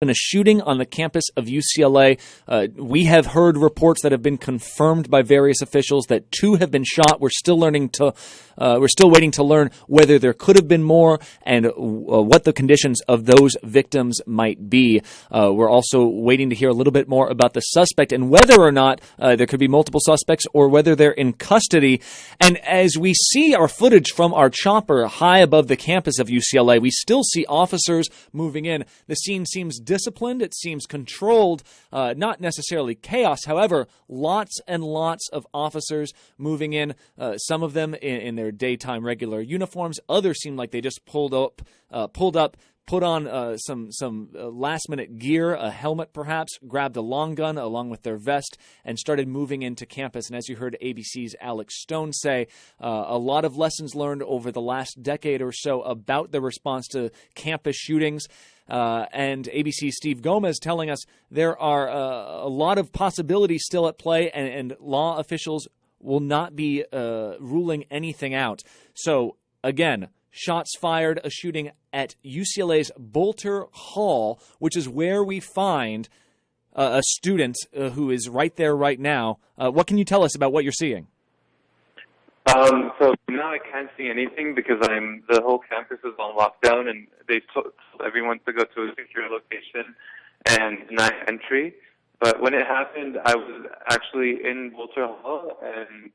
been a shooting on the campus of UCLA. We have heard reports that have been confirmed by various officials that 2 have been shot. We're still waiting to learn whether there could have been more and what the conditions of those victims might be. We're also waiting to hear a little bit more about the suspect and whether or not there could be multiple suspects or whether they're in custody. And as we see our footage from our chopper high above the campus of UCLA, we still see officers moving in. The scene seems disciplined. It seems controlled, not necessarily chaos. However, lots and lots of officers moving in, some of them in their daytime regular uniforms. Others seem like they just pulled up, put on some last-minute gear, a helmet perhaps, grabbed a long gun along with their vest, and started moving into campus. And as you heard ABC's Alex Stone say, a lot of lessons learned over the last decade or so about the response to campus shootings. And ABC's Steve Gomez telling us there are a lot of possibilities still at play, and law officials will not be ruling anything out. So, again, shots fired, a shooting at UCLA's Boulter Hall, which is where we find a student who is right there right now. What can you tell us about what you're seeing? So now I can't see anything because the whole campus is on lockdown, and they told everyone to go to a secure location and deny entry. But when it happened, I was actually in Boulter Hall, and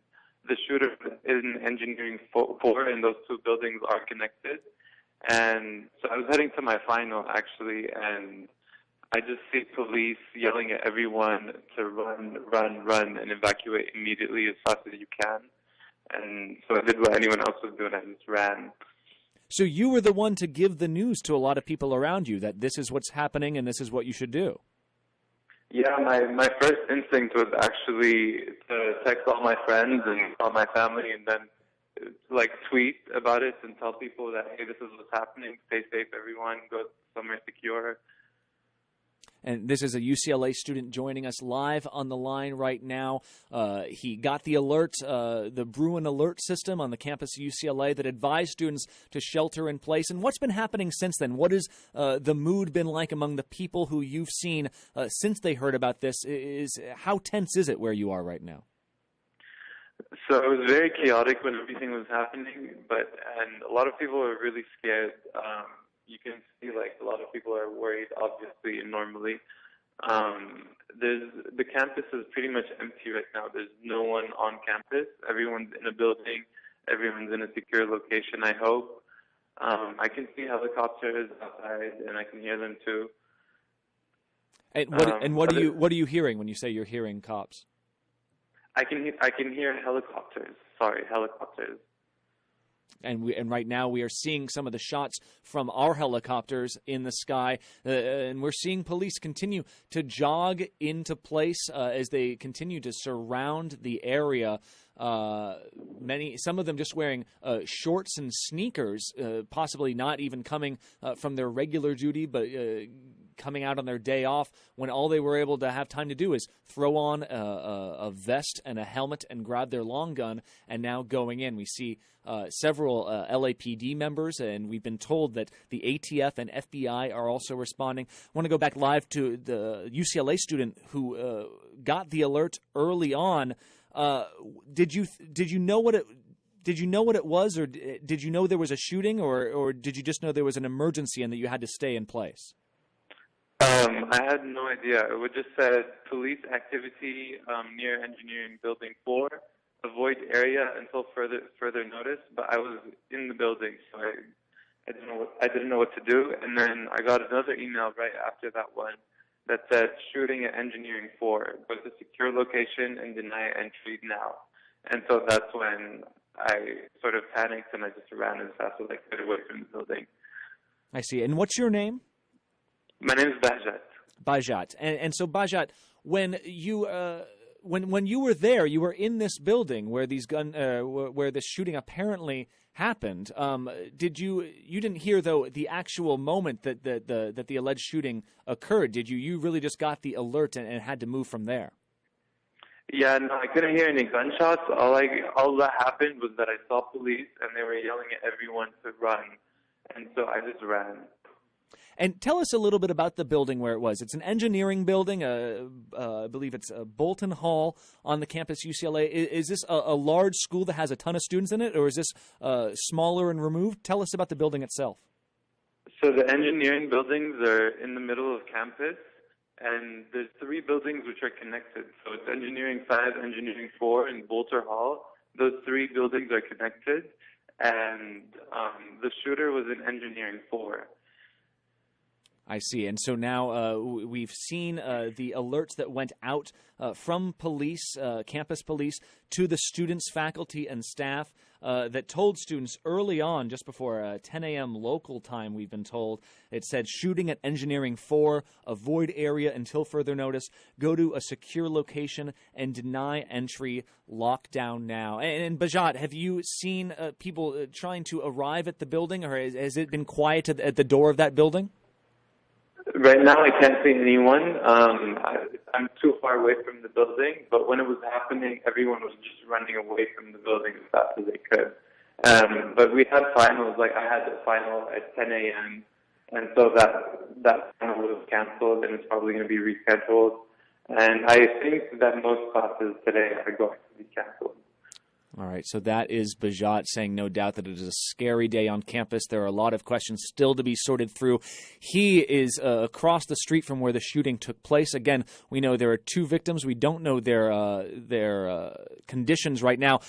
the shooter is in engineering 4, and those 2 buildings are connected. And so I was heading to my final, actually, and I just see police yelling at everyone to run, and evacuate immediately as fast as you can. And so I did what anyone else was doing. I just ran. So you were the one to give the news to a lot of people around you that this is what's happening and this is what you should do. Yeah, my first instinct was actually to text all my friends and all my family, and then tweet about it and tell people that, hey, this is what's happening. Stay safe, everyone. Go somewhere secure. And this is a UCLA student joining us live on the line right now. He got the alert, the Bruin alert system on the campus of UCLA that advised students to shelter in place. And what's been happening since then? What has the mood been like among the people who you've seen since they heard about this? How tense is it where you are right now? So it was very chaotic when everything was happening, and a lot of people were really scared. You can see a lot of people are worried, obviously, and normally. The campus is pretty much empty right now. There's no one on campus. Everyone's in a building. Everyone's in a secure location, I hope. I can see helicopters outside, and I can hear them too. And what are you hearing when you say you're hearing cops? I can hear helicopters. Sorry, helicopters. And right now we are seeing some of the shots from our helicopters in the sky, and we're seeing police continue to jog into place as they continue to surround the area. Some of them just wearing shorts and sneakers, possibly not even coming from their regular duty, but coming out on their day off when all they were able to have time to do is throw on a vest and a helmet and grab their long gun, and now going in. We see several LAPD members, and we've been told that the ATF and FBI are also responding. I want to go back live to the UCLA student who got the alert early on. Did you know what it was, or did you know there was a shooting, or did you just know there was an emergency and that you had to stay in place? I had no idea. It just said police activity near engineering building 4, avoid area until further notice. But I was in the building, so I didn't know what to do. And then I got another email right after that one that said shooting at engineering 4, go to secure location and deny entry now. And so that's when I sort of panicked and I just ran as fast as I could away from the building. I see. And what's your name? My name is Bajat. Bajat. And so, Bajat, when you when you were there, you were in this building where where this shooting apparently happened. You didn't hear, though, the actual moment that the alleged shooting occurred, did you? You really just got the alert and had to move from there. Yeah, no, I couldn't hear any gunshots. All that happened was that I saw police and they were yelling at everyone to run, and so I just ran. And tell us a little bit about the building where it was. It's an engineering building. I believe it's Bolton Hall on the campus UCLA. Is this a large school that has a ton of students in it, or is this smaller and removed? Tell us about the building itself. So the engineering buildings are in the middle of campus, and there's 3 buildings which are connected. So it's Engineering 5, Engineering 4, and Bolter Hall. Those 3 buildings are connected, and the shooter was in Engineering 4. I see. And so now we've seen the alerts that went out from police, campus police, to the students, faculty, and staff that told students early on, just before 10 a.m. local time, we've been told, it said shooting at Engineering 4, avoid area until further notice, go to a secure location, and deny entry, lockdown now. And Bajat, have you seen people trying to arrive at the building, or has it been quiet at the door of that building? Right now, I can't see anyone. I'm too far away from the building, but when it was happening, everyone was just running away from the building as fast as they could. But we had finals, like I had the final at 10 a.m., and so that final was canceled, and it's probably going to be rescheduled. And I think that most classes today are going to be canceled. All right, so that is Bajat saying no doubt that it is a scary day on campus. There are a lot of questions still to be sorted through. He is across the street from where the shooting took place. Again, we know there are 2 victims. We don't know their conditions right now.